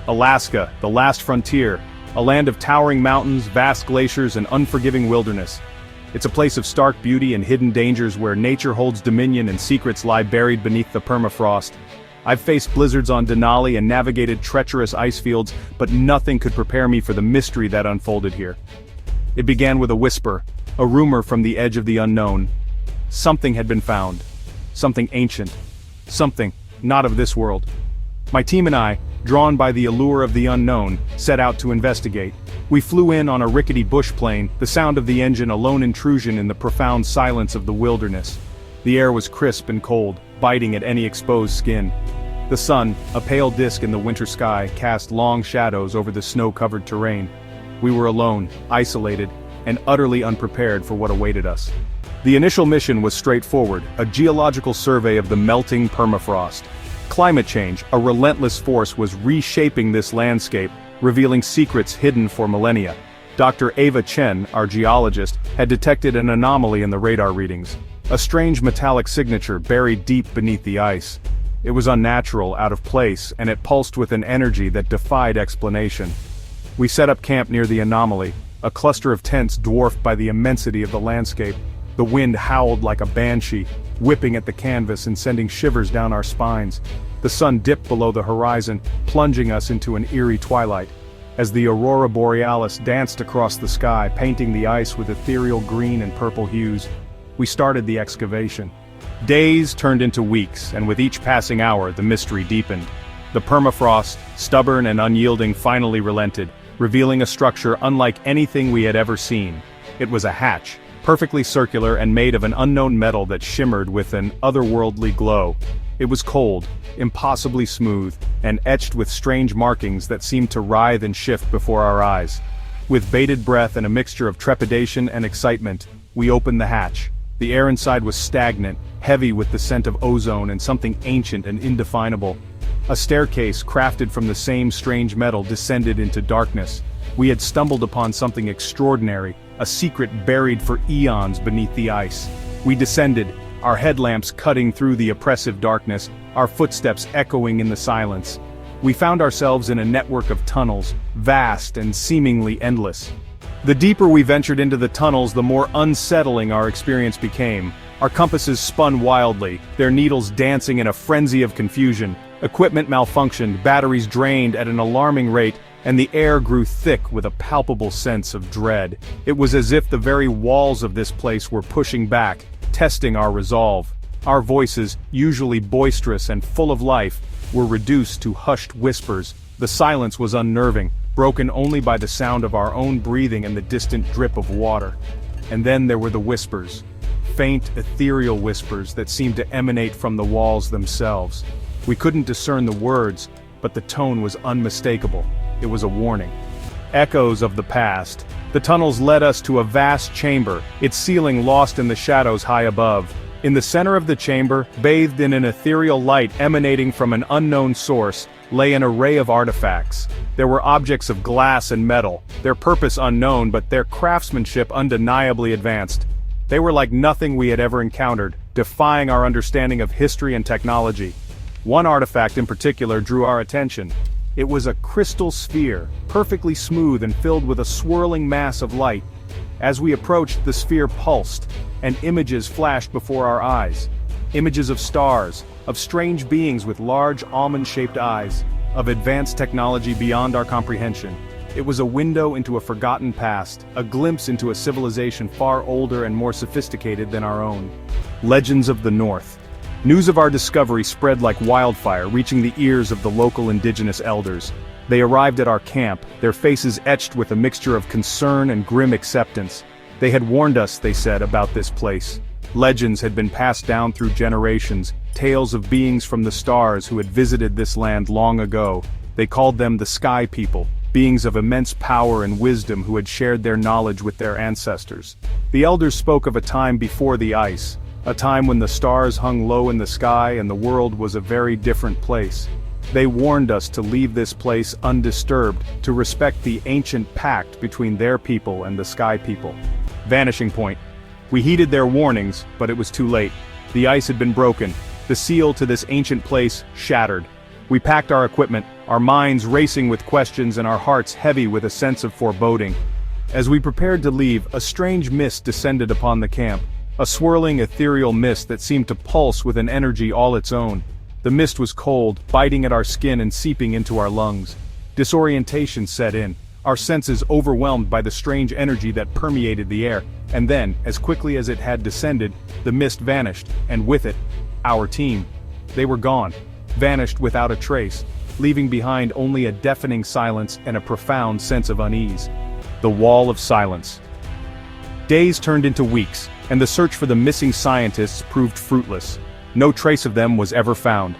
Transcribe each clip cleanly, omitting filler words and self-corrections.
Alaska, the last frontier, a land of towering mountains, vast glaciers, and unforgiving wilderness. It's a place of stark beauty and hidden dangers where nature holds dominion and secrets lie buried beneath the permafrost. I've faced blizzards on Denali and navigated treacherous ice fields, but nothing could prepare me for the mystery that unfolded here. It began with a whisper, a rumor from the edge of the unknown. Something had been found. Something ancient. Something not of this world. My team and I, drawn by the allure of the unknown, set out to investigate. We flew in on a rickety bush plane, the sound of the engine a lone intrusion in the profound silence of the wilderness. The air was crisp and cold, biting at any exposed skin. The sun, a pale disk in the winter sky, cast long shadows over the snow-covered terrain. We were alone, isolated, and utterly unprepared for what awaited us. The initial mission was straightforward, a geological survey of the melting permafrost. Climate change, a relentless force, was reshaping this landscape, revealing secrets hidden for millennia. Dr. Ava Chen, our geologist, had detected an anomaly in the radar readings. A strange metallic signature buried deep beneath the ice. It was unnatural, out of place, and it pulsed with an energy that defied explanation. We set up camp near the anomaly, a cluster of tents dwarfed by the immensity of the landscape. The wind howled like a banshee, whipping at the canvas and sending shivers down our spines. The sun dipped below the horizon, plunging us into an eerie twilight. As the aurora borealis danced across the sky, painting the ice with ethereal green and purple hues, we started the excavation. Days turned into weeks, and with each passing hour, the mystery deepened. The permafrost, stubborn and unyielding, finally relented, revealing a structure unlike anything we had ever seen. It was a hatch, perfectly circular and made of an unknown metal that shimmered with an otherworldly glow. It was cold, impossibly smooth, and etched with strange markings that seemed to writhe and shift before our eyes. With bated breath and a mixture of trepidation and excitement, we opened the hatch. The air inside was stagnant, heavy with the scent of ozone and something ancient and indefinable. A staircase crafted from the same strange metal descended into darkness. We had stumbled upon something extraordinary, a secret buried for eons beneath the ice. We descended, our headlamps cutting through the oppressive darkness, our footsteps echoing in the silence. We found ourselves in a network of tunnels, vast and seemingly endless. The deeper we ventured into the tunnels, the more unsettling our experience became. Our compasses spun wildly, their needles dancing in a frenzy of confusion. Equipment malfunctioned, batteries drained at an alarming rate, and the air grew thick with a palpable sense of dread. It was as if the very walls of this place were pushing back, testing our resolve. Our voices, usually boisterous and full of life, were reduced to hushed whispers. The silence was unnerving, broken only by the sound of our own breathing and the distant drip of water. And then there were the whispers. Faint, ethereal whispers that seemed to emanate from the walls themselves. We couldn't discern the words, but the tone was unmistakable. It was a warning. Echoes of the past. The tunnels led us to a vast chamber, its ceiling lost in the shadows high above. In the center of the chamber, bathed in an ethereal light emanating from an unknown source, lay an array of artifacts. There were objects of glass and metal, their purpose unknown but their craftsmanship undeniably advanced. They were like nothing we had ever encountered, defying our understanding of history and technology. One artifact in particular drew our attention. It was a crystal sphere, perfectly smooth and filled with a swirling mass of light. As we approached, the sphere pulsed, and images flashed before our eyes. Images of stars, of strange beings with large almond-shaped eyes, of advanced technology beyond our comprehension. It was a window into a forgotten past, a glimpse into a civilization far older and more sophisticated than our own. Legends of the North. News of our discovery spread like wildfire, reaching the ears of the local indigenous elders. They arrived at our camp, their faces etched with a mixture of concern and grim acceptance. They had warned us, they said, about this place. Legends had been passed down through generations, tales of beings from the stars who had visited this land long ago. They called them the Sky People, beings of immense power and wisdom who had shared their knowledge with their ancestors. The elders spoke of a time before the ice, a time when the stars hung low in the sky and the world was a very different place. They warned us to leave this place undisturbed, to respect the ancient pact between their people and the Sky People. Vanishing point. We heeded their warnings, but it was too late. The ice had been broken, the seal to this ancient place shattered. We packed our equipment, our minds racing with questions and our hearts heavy with a sense of foreboding. As we prepared to leave, a strange mist descended upon the camp, a swirling ethereal mist that seemed to pulse with an energy all its own. The mist was cold, biting at our skin and seeping into our lungs. Disorientation set in, our senses overwhelmed by the strange energy that permeated the air, and then, as quickly as it had descended, the mist vanished, and with it, our team. They were gone, vanished without a trace, leaving behind only a deafening silence and a profound sense of unease. The wall of silence. Days turned into weeks, and the search for the missing scientists proved fruitless. No trace of them was ever found.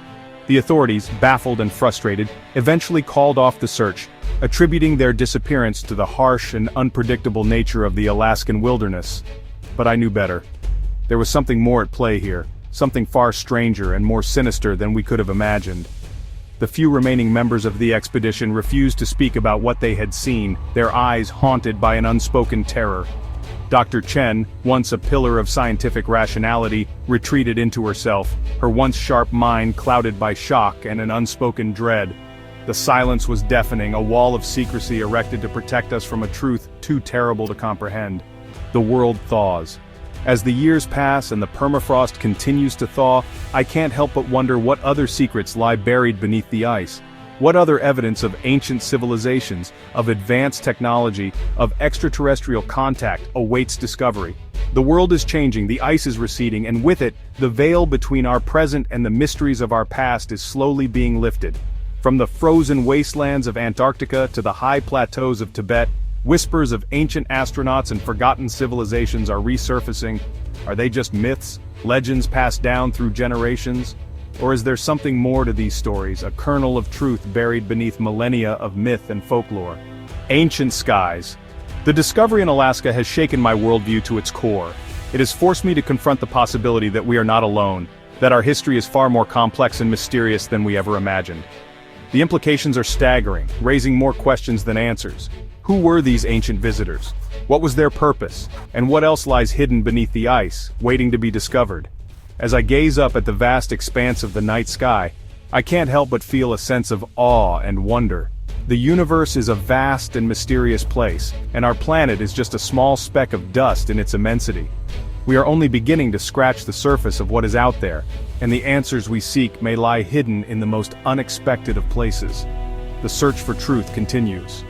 The authorities, baffled and frustrated, eventually called off the search, attributing their disappearance to the harsh and unpredictable nature of the Alaskan wilderness. But I knew better. There was something more at play here, something far stranger and more sinister than we could have imagined. The few remaining members of the expedition refused to speak about what they had seen, their eyes haunted by an unspoken terror. Dr. Chen, once a pillar of scientific rationality, retreated into herself, her once sharp mind clouded by shock and an unspoken dread. The silence was deafening, a wall of secrecy erected to protect us from a truth too terrible to comprehend. The world thaws. As the years pass and the permafrost continues to thaw, I can't help but wonder what other secrets lie buried beneath the ice. What other evidence of ancient civilizations, of advanced technology, of extraterrestrial contact awaits discovery? The world is changing, the ice is receding, and with it, the veil between our present and the mysteries of our past is slowly being lifted. From the frozen wastelands of Antarctica to the high plateaus of Tibet, whispers of ancient astronauts and forgotten civilizations are resurfacing. Are they just myths, legends passed down through generations? Or is there something more to these stories, a kernel of truth buried beneath millennia of myth and folklore? Ancient skies. The discovery in Alaska has shaken my worldview to its core. It has forced me to confront the possibility that we are not alone, that our history is far more complex and mysterious than we ever imagined. The implications are staggering, raising more questions than answers. Who were these ancient visitors? What was their purpose? And what else lies hidden beneath the ice, waiting to be discovered? As I gaze up at the vast expanse of the night sky, I can't help but feel a sense of awe and wonder. The universe is a vast and mysterious place, and our planet is just a small speck of dust in its immensity. We are only beginning to scratch the surface of what is out there, and the answers we seek may lie hidden in the most unexpected of places. The search for truth continues.